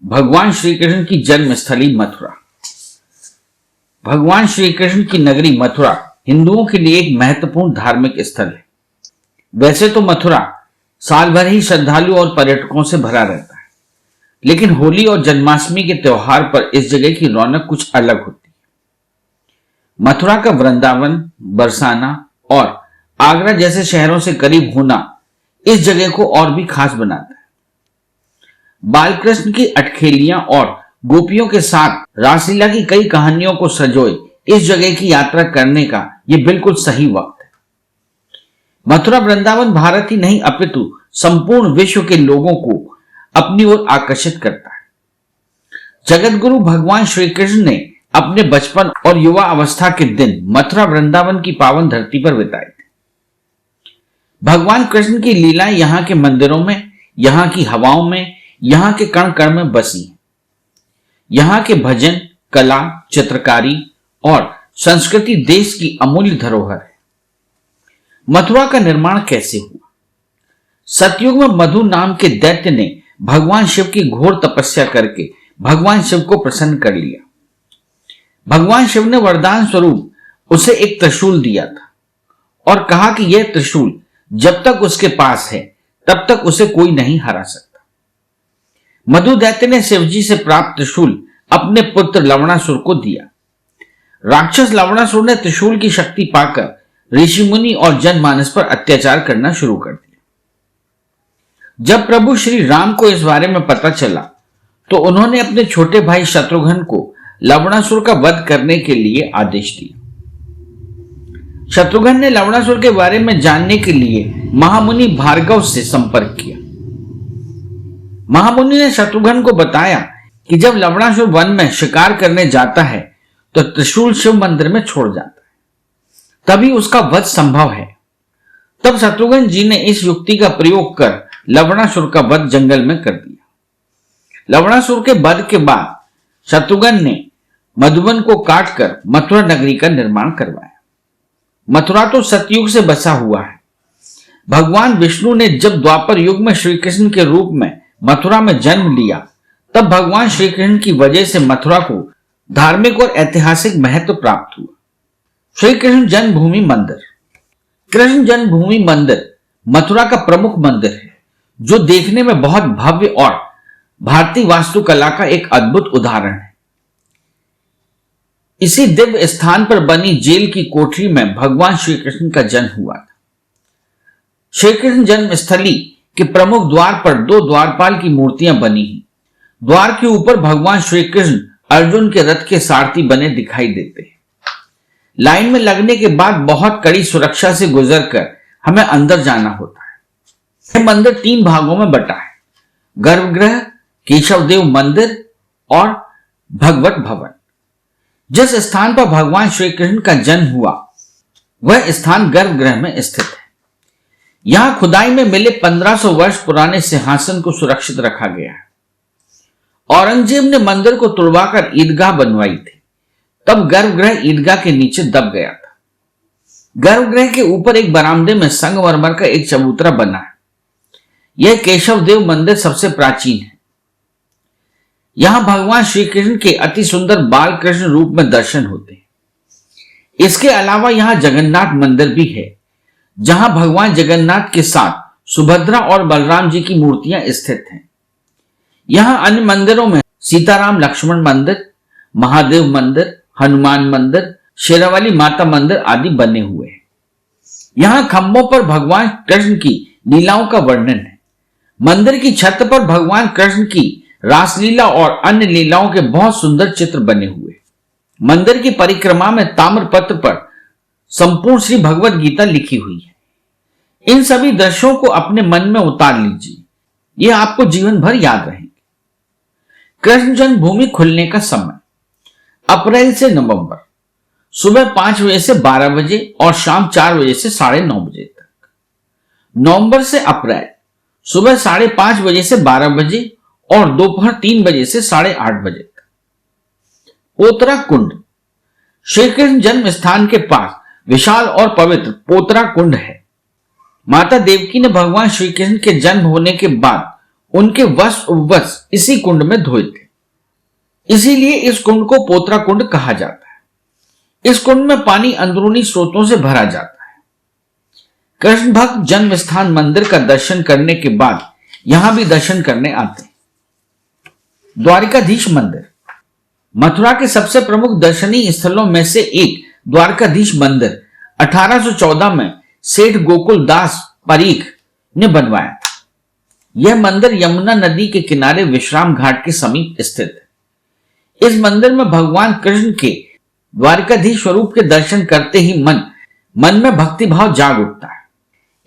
भगवान श्री कृष्ण की जन्मस्थली मथुरा। भगवान श्री कृष्ण की नगरी मथुरा हिंदुओं के लिए एक महत्वपूर्ण धार्मिक स्थल है। वैसे तो मथुरा साल भर ही श्रद्धालु और पर्यटकों से भरा रहता है, लेकिन होली और जन्माष्टमी के त्योहार पर इस जगह की रौनक कुछ अलग होती है। मथुरा का वृंदावन, बरसाना और आगरा जैसे शहरों से करीब होना इस जगह को और भी खास बनाता है। बालकृष्ण की अटखेलियां और गोपियों के साथ रासलीला की कई कहानियों को सजोए इस जगह की यात्रा करने का यह बिल्कुल सही वक्त है। मथुरा वृंदावन भारत ही नहीं अपितु संपूर्ण विश्व के लोगों को अपनी ओर आकर्षित करता है। जगत गुरु भगवान श्री कृष्ण ने अपने बचपन और युवा अवस्था के दिन मथुरा वृंदावन की पावन धरती पर बिताए थे। भगवान कृष्ण की लीलाएं यहाँ के मंदिरों में, यहाँ की हवाओं में, यहाँ के कण कण में बसी हैं। यहाँ के भजन, कला, चित्रकारी और संस्कृति देश की अमूल्य धरोहर है। मथुरा का निर्माण कैसे हुआ? सतयुग में मधु नाम के दैत्य ने भगवान शिव की घोर तपस्या करके भगवान शिव को प्रसन्न कर लिया। भगवान शिव ने वरदान स्वरूप उसे एक त्रिशूल दिया था और कहा कि यह त्रिशूल जब तक उसके पास है तब तक उसे कोई नहीं हरा सकता। मधु दैत्य ने शिवजी से प्राप्त त्रिशूल अपने पुत्र लवणासुर को दिया। राक्षस लवणासुर ने त्रिशूल की शक्ति पाकर ऋषि मुनि और जनमानस पर अत्याचार करना शुरू कर दिया। जब प्रभु श्री राम को इस बारे में पता चला तो उन्होंने अपने छोटे भाई शत्रुघ्न को लवणासुर का वध करने के लिए आदेश दिया। शत्रुघ्न ने लवणासुर के बारे में जानने के लिए महामुनि भार्गव से संपर्क किया। महामुनि ने शत्रुघ्न को बताया कि जब लवणासुर वन में शिकार करने जाता है तो त्रिशूल शिव मंदिर में छोड़ जाता है, तभी उसका वध संभव है। तब शत्रुघ्न जी ने इस युक्ति का प्रयोग कर लवणासुर का वध जंगल में कर दिया। लवणासुर के वध के बाद शत्रुघ्न ने मधुबन को काटकर मथुरा नगरी का निर्माण करवाया। मथुरा तो सतयुग से बसा हुआ है। भगवान विष्णु ने जब द्वापर युग में श्री कृष्ण के रूप में मथुरा में जन्म लिया, तब भगवान श्री कृष्ण की वजह से मथुरा को धार्मिक और ऐतिहासिक महत्व प्राप्त हुआ। श्री कृष्ण जन्मभूमि मंदिर। कृष्ण जन्मभूमि मंदिर मथुरा का प्रमुख मंदिर है, जो देखने में बहुत भव्य और भारतीय वास्तुकला का एक अद्भुत उदाहरण है। इसी दिव्य स्थान पर बनी जेल की कोठरी में भगवान श्री कृष्ण का जन्म हुआ था। श्री कृष्ण जन्मस्थली के प्रमुख द्वार पर दो द्वारपाल की मूर्तियां बनी हैं। द्वार के ऊपर भगवान श्री कृष्ण अर्जुन के रथ के सारथी बने दिखाई देते हैं। लाइन में लगने के बाद बहुत कड़ी सुरक्षा से गुजरकर हमें अंदर जाना होता है। यह मंदिर 3 भागों में बटा है: गर्भगृह, केशवदेव मंदिर और भगवत भवन। जिस स्थान पर भगवान श्री कृष्ण का जन्म हुआ वह स्थान गर्भगृह में स्थित है। यहां खुदाई में मिले 1500 वर्ष पुराने सिंहासन को सुरक्षित रखा गया है। औरंगजेब ने मंदिर को तुड़वाकर ईदगाह बनवाई थी, तब गर्भगृह ईदगाह के नीचे दब गया था। गर्भगृह के ऊपर एक बरामदे में संगमरमर का एक चबूतरा बना है। यह केशवदेव मंदिर सबसे प्राचीन है। यहां भगवान श्री कृष्ण के अति सुंदर बाल कृष्ण रूप में दर्शन होते हैं। इसके अलावा यहां जगन्नाथ मंदिर भी है, जहां भगवान जगन्नाथ के साथ सुभद्रा और बलराम जी की मूर्तियां स्थित हैं। यहां अन्य मंदिरों में सीताराम लक्ष्मण मंदिर, महादेव मंदिर, हनुमान मंदिर, शेरावाली माता मंदिर आदि बने हुए हैं। यहां खंभों पर भगवान कृष्ण की लीलाओं का वर्णन है। मंदिर की छत पर भगवान कृष्ण की रासलीला और अन्य लीलाओं के बहुत सुंदर चित्र बने हुए। मंदिर की परिक्रमा में ताम्रपत्र पर संपूर्ण श्री भगवत गीता लिखी हुई है। इन सभी दृश्यों को अपने मन में उतार लीजिए, यह आपको जीवन भर याद रहेंगे। कृष्ण जन्मभूमि खुलने का समय: अप्रैल से नवंबर, सुबह 5 बजे से 12 बजे और शाम 4 बजे से 9:30 बजे तक। नवंबर से अप्रैल, सुबह 5:30 बजे से 12 बजे और दोपहर 3 बजे से 8:30 बजे तक। पोतरा कुंड: श्री कृष्ण जन्म स्थान के पास विशाल और पवित्र पोतरा कुंड है। माता देवकी ने भगवान श्री कृष्ण के जन्म होने के बाद उनके वश इसी कुंड में धोए थे। इसीलिए इस कुंड को पोतरा कुंड कहा जाता है। इस कुंड में पानी अंदरूनी स्रोतों से भरा जाता है। कृष्ण भक्त जन्म स्थान मंदिर का दर्शन करने के बाद यहां भी दर्शन करने आते हैं। द्वारिकाधीश मंदिर मथुरा के सबसे प्रमुख दर्शनीय स्थलों में से एक द्वारकाधीश मंदिर 1814 में सेठ गोकुल दास परीख ने बनवाया था। यह मंदिर यमुना नदी के किनारे विश्राम घाट के समीप स्थित है। इस मंदिर में भगवान कृष्ण के द्वारकाधीश स्वरूप के दर्शन करते ही मन में भक्तिभाव जाग उठता है।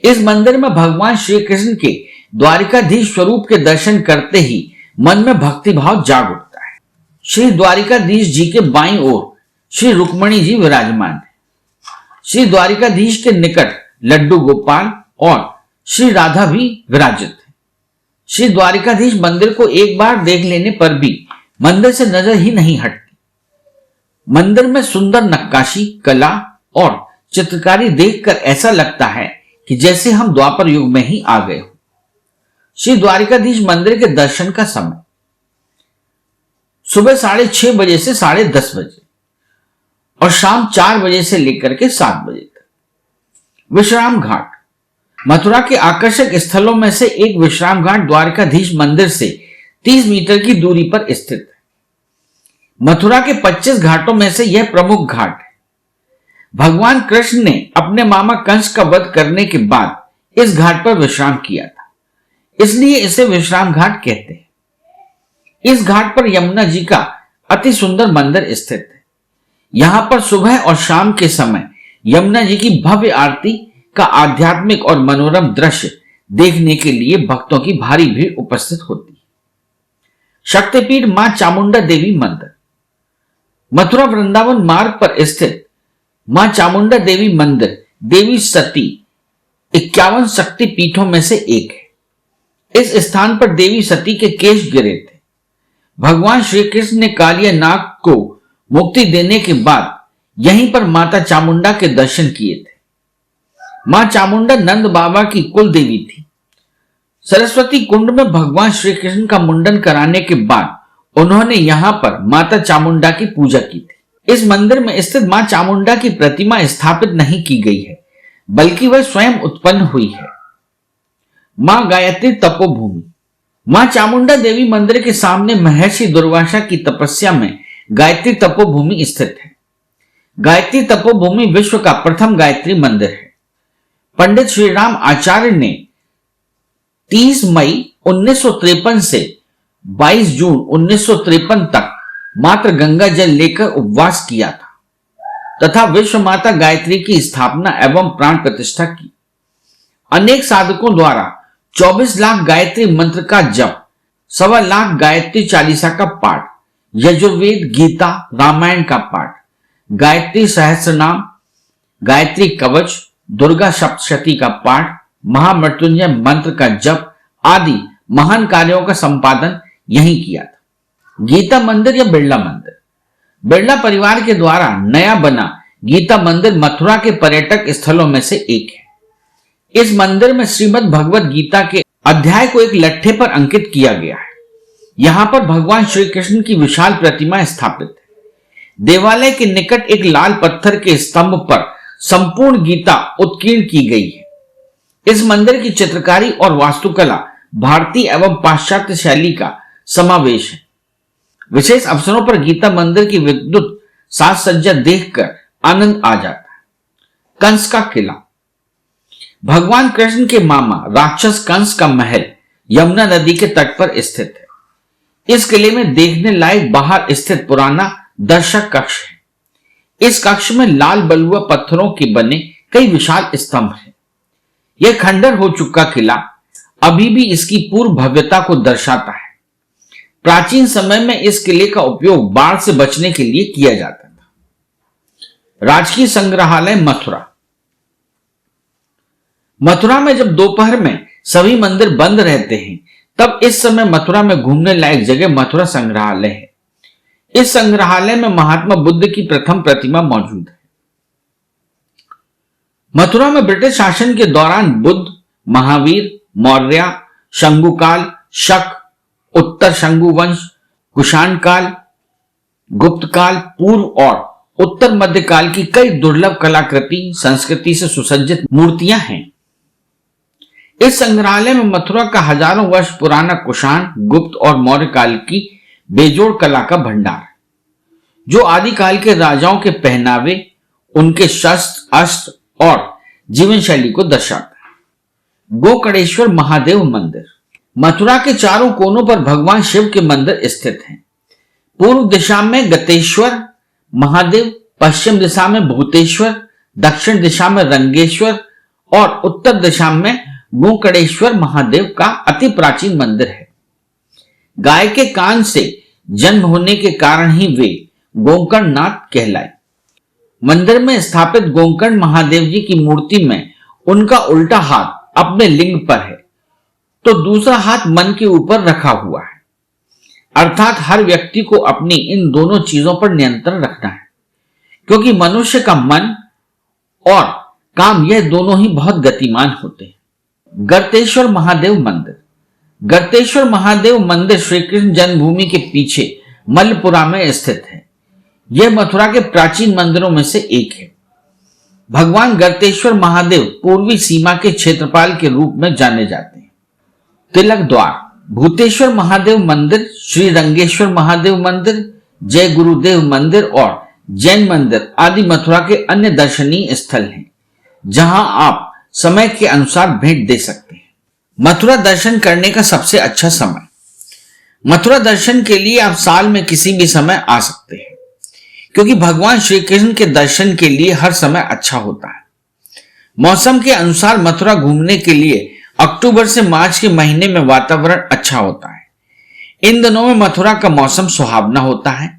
इस मंदिर में भगवान श्री कृष्ण के द्वारिकाधीश स्वरूप के दर्शन करते ही मन में भक्तिभाव जाग उठता है। श्री द्वारिकाधीश जी के बाईं ओर श्री रुक्मणी जी विराजमान है। श्री द्वारिकाधीश के निकट लड्डू गोपाल और श्री राधा भी विराजित है। श्री द्वारिकाधीश मंदिर को एक बार देख लेने पर भी मंदिर से नजर ही नहीं हटती। मंदिर में सुंदर नक्काशी, कला और चित्रकारी देखकर ऐसा लगता है कि जैसे हम द्वापर युग में ही आ गए हो। श्री द्वारिकाधीश मंदिर के दर्शन का समय सुबह 6:30 बजे से 10:30 बजे और शाम 4 बजे से लेकर के 7 बजे तक। विश्राम घाट मथुरा के आकर्षक स्थलों में से एक विश्राम घाट द्वारकाधीश मंदिर से 30 मीटर की दूरी पर स्थित है। मथुरा के 25 घाटों में से यह प्रमुख घाट है। भगवान कृष्ण ने अपने मामा कंस का वध करने के बाद इस घाट पर विश्राम किया था, इसलिए इसे विश्राम घाट कहते हैं। इस घाट पर यमुना जी का अति सुंदर मंदिर स्थित है। यहां पर सुबह और शाम के समय यमुना जी की भव्य आरती का आध्यात्मिक और मनोरम दृश्य देखने के लिए भक्तों की भारी भीड़ उपस्थित होती है। शक्तिपीठ मां चामुंडा देवी मंदिर मथुरा वृंदावन मार्ग पर स्थित मां चामुंडा देवी मंदिर देवी सती 51 शक्ति पीठों में से एक है। इस स्थान पर देवी सती के केश गिरे थे। भगवान श्री कृष्ण ने कालिया नाग को मुक्ति देने के बाद यहीं पर माता चामुंडा के दर्शन किए थे। मां चामुंडा नंद बाबा की कुल देवी थी। सरस्वती कुंड में भगवान श्री कृष्ण का मुंडन कराने के बाद उन्होंने यहां पर माता चामुंडा की पूजा की थी। इस मंदिर में स्थित मां चामुंडा की प्रतिमा स्थापित नहीं की गई है, बल्कि वह स्वयं उत्पन्न हुई है। मां गायत्री तपोभूमि मां चामुंडा देवी मंदिर के सामने महर्षि दुर्वासा की तपस्या में गायत्री तपोभूमि स्थित है। गायत्री तपोभूमि विश्व का प्रथम गायत्री मंदिर है। पंडित श्री राम आचार्य ने 30 मई 1953 से 22 जून 1953 तक मात्र गंगा जल लेकर उपवास किया था तथा विश्व माता गायत्री की स्थापना एवं प्राण प्रतिष्ठा की। अनेक साधकों द्वारा 24 लाख गायत्री मंत्र का जप, 1.25 लाख गायत्री चालीसा का पाठ, यजुर्वेद, गीता, रामायण का पाठ, गायत्री सहस्रनाम, गायत्री कवच, दुर्गा सप्तशती का पाठ, महामृत्युंजय मंत्र का जप आदि महान कार्यों का संपादन यहीं किया था। गीता मंदिर या बिरला मंदिर बिरला परिवार के द्वारा नया बना गीता मंदिर मथुरा के पर्यटक स्थलों में से एक है। इस मंदिर में श्रीमद् भगवद गीता के अध्याय को एक लट्ठे पर अंकित किया गया है। यहां पर भगवान श्री कृष्ण की विशाल प्रतिमा स्थापित है। देवालय के निकट एक लाल पत्थर के स्तंभ पर संपूर्ण गीता उत्कीर्ण की गई है। इस मंदिर की चित्रकारी और वास्तुकला भारतीय एवं पाश्चात्य शैली का समावेश है। विशेष अवसरों पर गीता मंदिर की विद्युत साज सज्जा देखकर आनंद आ जाता है। कंस का किला भगवान कृष्ण के मामा राक्षस कंस का महल यमुना नदी के तट पर स्थित है। इस किले में देखने लायक बाहर स्थित पुराना दर्शक कक्ष है। इस कक्ष में लाल बलुआ पत्थरों के बने कई विशाल स्तंभ हैं। यह खंडर हो चुका किला अभी भी इसकी पूर्व भव्यता को दर्शाता है। प्राचीन समय में इस किले का उपयोग बाढ़ से बचने के लिए किया जाता था। राजकीय संग्रहालय मथुरा मथुरा में जब दोपहर में सभी मंदिर बंद रहते हैं, तब इस समय मथुरा में घूमने लायक जगह मथुरा संग्रहालय है। इस संग्रहालय में महात्मा बुद्ध की प्रथम प्रतिमा मौजूद है। मथुरा में ब्रिटिश शासन के दौरान बुद्ध, महावीर, मौर्य, शंगुकाल, शक, उत्तर शंगु वंश, कुषाण काल, गुप्त काल, पूर्व और उत्तर मध्य काल की कई दुर्लभ कलाकृति संस्कृति से सुसज्जित मूर्तियां हैं। इस संग्रहालय में मथुरा का हजारों वर्ष पुराना कुषाण, गुप्त और मौर्य काल की बेजोड़ कला का भंडार, जो आदिकाल के राजाओं के पहनावे, उनके शस्त्र, अस्त्र और जीवन शैली को दर्शाता है। गोकर्णेश्वर महादेव मंदिर। मथुरा के चारों कोनों पर भगवान शिव के मंदिर स्थित हैं। पूर्व दिशा में गतेश्वर महादेव, पश्चिम दिशा में भूतेश्वर, दक्षिण दिशा में रंगेश्वर और उत्तर दिशा में गोकर्णेश्वर महादेव का अति प्राचीन मंदिर है। गाय के कान से जन्म होने के कारण ही वे गोकर्णनाथ कहलाए। मंदिर में स्थापित गोकर्ण महादेव जी की मूर्ति में उनका उल्टा हाथ अपने लिंग पर है, तो दूसरा हाथ मन के ऊपर रखा हुआ है। अर्थात हर व्यक्ति को अपनी इन दोनों चीजों पर नियंत्रण रखना है, क्योंकि मनुष्य का मन और काम यह दोनों ही बहुत गतिमान होते हैं। गर्तेश्वर महादेव मंदिर। गर्तेश्वर महादेव मंदिर श्री कृष्ण जन्मभूमि के पीछे मलपुरा में स्थित है। यह मथुरा के प्राचीन मंदिरों में से एक है। भगवान गर्तेश्वर महादेव पूर्वी सीमा के क्षेत्रपाल के रूप में जाने जाते हैं। तिलक द्वार। भूतेश्वर महादेव मंदिर, श्री रंगेश्वर महादेव मंदिर, जय गुरुदेव मंदिर और जैन मंदिर आदि मथुरा के अन्य दर्शनीय स्थल हैं, जहां आप समय के अनुसार भेंट दे सकते हैं। मथुरा दर्शन करने का सबसे अच्छा समय। मथुरा दर्शन के लिए आप साल में किसी भी समय आ सकते हैं, क्योंकि भगवान श्री कृष्ण के दर्शन के लिए हर समय अच्छा होता है। मौसम के अनुसार मथुरा घूमने के लिए अक्टूबर से मार्च के महीने में वातावरण अच्छा होता है। इन दिनों में मथुरा का मौसम सुहावना होता है।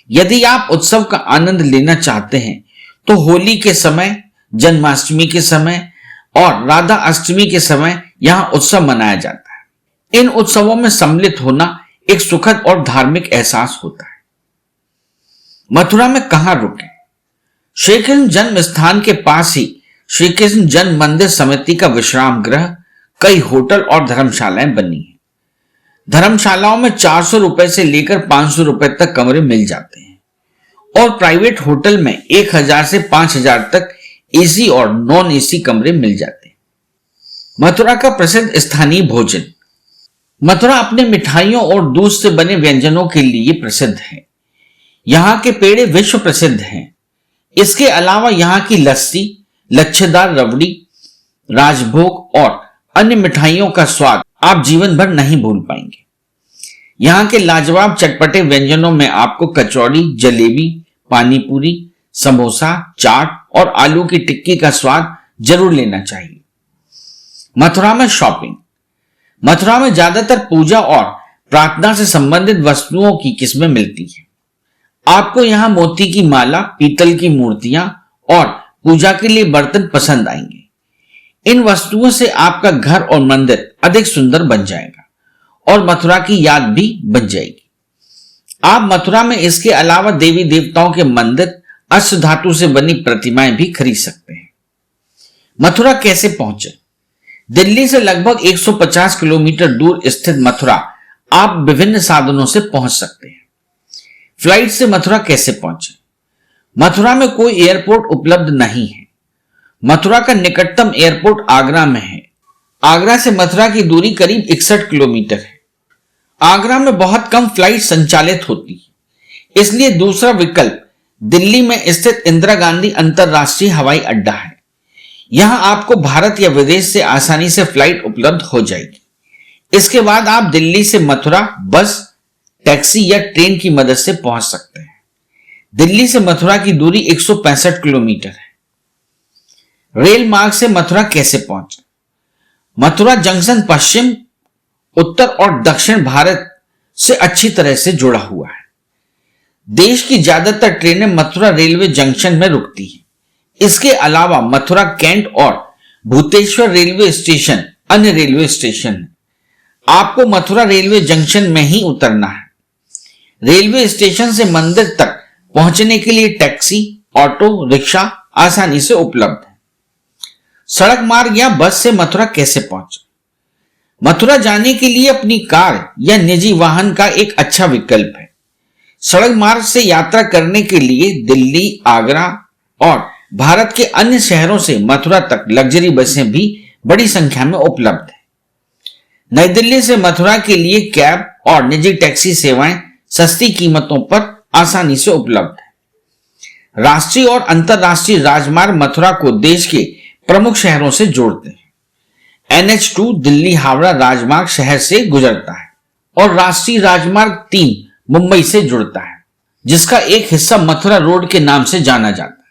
यदि आप उत्सव का आनंद लेना चाहते हैं तो होली के समय, जन्माष्टमी के समय और राधा अष्टमी के समय यहां उत्सव मनाया जाता है। इन उत्सवों में सम्मिलित होना एक सुखद और धार्मिक एहसास होता है। मथुरा में कहां रुके? श्री कृष्ण जन्म स्थान के पास ही श्री कृष्ण जन्म मंदिर समिति का विश्राम गृह, कई होटल और धर्मशालाएं बनी हैं। धर्मशालाओं में 400 रुपए से लेकर 500 रुपए तक कमरे मिल जाते हैं और प्राइवेट होटल में 1000 से 5000 तक एसी और नॉन एसी कमरे मिल जाते हैं। मथुरा का प्रसिद्ध स्थानीय भोजन। मथुरा अपने मिठाइयों और दूध से बने व्यंजनों के लिए प्रसिद्ध है। यहाँ के पेड़े विश्व प्रसिद्ध हैं। इसके अलावा यहाँ की लस्सी, लच्छेदार रबड़ी, राजभोग और अन्य मिठाइयों का स्वाद आप जीवन भर नहीं भूल पाएंगे। यहाँ के लाजवाब चटपटे व्यंजनों में आपको कचौड़ी, जलेबी, पानीपुरी, समोसा, चाट और आलू की टिक्की का स्वाद जरूर लेना चाहिए। मथुरा में शॉपिंग। मथुरा में ज्यादातर पूजा और प्रार्थना से संबंधित वस्तुओं की किस्में मिलती हैं। आपको यहाँ मोती की माला, पीतल की मूर्तियां और पूजा के लिए बर्तन पसंद आएंगे। इन वस्तुओं से आपका घर और मंदिर अधिक सुंदर बन जाएगा और मथुरा की याद भी बन जाएगी। आप मथुरा में इसके अलावा देवी देवताओं के मंदिर, अष्ट धातु से बनी प्रतिमाएं भी खरीद सकते हैं। मथुरा कैसे पहुंचे? दिल्ली से लगभग 150 किलोमीटर दूर स्थित मथुरा आप विभिन्न साधनों से पहुंच सकते हैं। फ्लाइट से मथुरा कैसे पहुंचे? मथुरा में कोई एयरपोर्ट उपलब्ध नहीं है। मथुरा का निकटतम एयरपोर्ट आगरा में है। आगरा से मथुरा की दूरी करीब 61 किलोमीटर है। आगरा में बहुत कम फ्लाइट संचालित होती है, इसलिए दूसरा विकल्प दिल्ली में स्थित इंदिरा गांधी अंतरराष्ट्रीय हवाई अड्डा है। यहां आपको भारत या विदेश से आसानी से फ्लाइट उपलब्ध हो जाएगी। इसके बाद आप दिल्ली से मथुरा बस, टैक्सी या ट्रेन की मदद से पहुंच सकते हैं। दिल्ली से मथुरा की दूरी 165 किलोमीटर है। रेल मार्ग से मथुरा कैसे पहुंचे? मथुरा जंक्शन पश्चिम, उत्तर और दक्षिण भारत से अच्छी तरह से जुड़ा हुआ है। देश की ज्यादातर ट्रेनें मथुरा रेलवे जंक्शन में रुकती हैं। इसके अलावा मथुरा कैंट और भूतेश्वर रेलवे स्टेशन अन्य रेलवे स्टेशन है। आपको मथुरा रेलवे जंक्शन में ही उतरना है। रेलवे स्टेशन से मंदिर तक पहुंचने के लिए टैक्सी, ऑटो रिक्शा आसानी से उपलब्ध है। सड़क मार्ग या बस से मथुरा कैसे पहुंचे? मथुरा जाने के लिए अपनी कार या निजी वाहन का एक अच्छा विकल्प है। सड़क मार्ग से यात्रा करने के लिए दिल्ली, आगरा और भारत के अन्य शहरों से मथुरा तक लग्जरी बसें भी बड़ी संख्या में उपलब्ध है। नई दिल्ली से मथुरा के लिए कैब और निजी टैक्सी सेवाएं सस्ती कीमतों पर आसानी से उपलब्ध है। राष्ट्रीय और अंतर्राष्ट्रीय राजमार्ग मथुरा को देश के प्रमुख शहरों से जोड़ते हैं। NH2 दिल्ली हावड़ा राजमार्ग शहर से गुजरता है और राष्ट्रीय राजमार्ग 3 मुंबई से जुड़ता है, जिसका एक हिस्सा मथुरा रोड के नाम से जाना जाता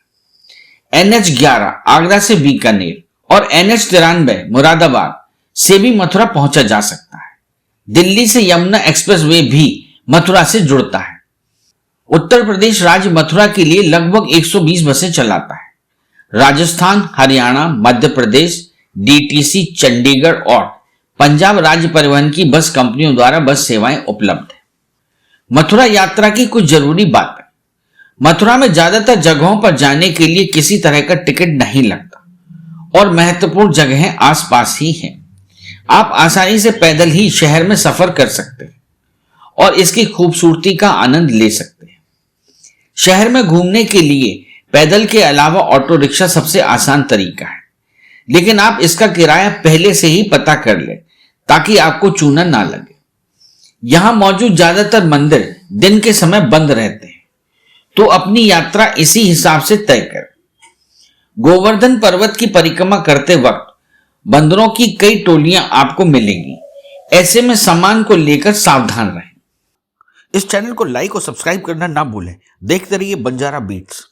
है। NH11 आगरा से बीकानेर और NH93 मुरादाबाद से भी मथुरा पहुंचा जा सकता है। दिल्ली से यमुना एक्सप्रेसवे भी मथुरा से जुड़ता है। उत्तर प्रदेश राज्य मथुरा के लिए लगभग 120 बसें चलाता है। राजस्थान, हरियाणा, मध्य प्रदेश, DTC, चंडीगढ़ और पंजाब राज्य परिवहन की बस कंपनियों द्वारा बस सेवाएं उपलब्ध है। मथुरा यात्रा की कुछ जरूरी बातें। मथुरा में ज्यादातर जगहों पर जाने के लिए किसी तरह का टिकट नहीं लगता और महत्वपूर्ण जगहें आसपास ही हैं। आप आसानी से पैदल ही शहर में सफर कर सकते हैं और इसकी खूबसूरती का आनंद ले सकते हैं। शहर में घूमने के लिए पैदल के अलावा ऑटो रिक्शा सबसे आसान तरीका है, लेकिन आप इसका किराया पहले से ही पता कर लें ताकि आपको चूना ना लगे। यहां मौजूद ज्यादातर मंदिर दिन के समय बंद रहते हैं, तो अपनी यात्रा इसी हिसाब से तय करें। गोवर्धन पर्वत की परिक्रमा करते वक्त बंदरों की कई टोलियां आपको मिलेंगी। ऐसे में सामान को लेकर सावधान रहें। इस चैनल को लाइक और सब्सक्राइब करना ना भूलें। देखते रहिए बंजारा बीट्स।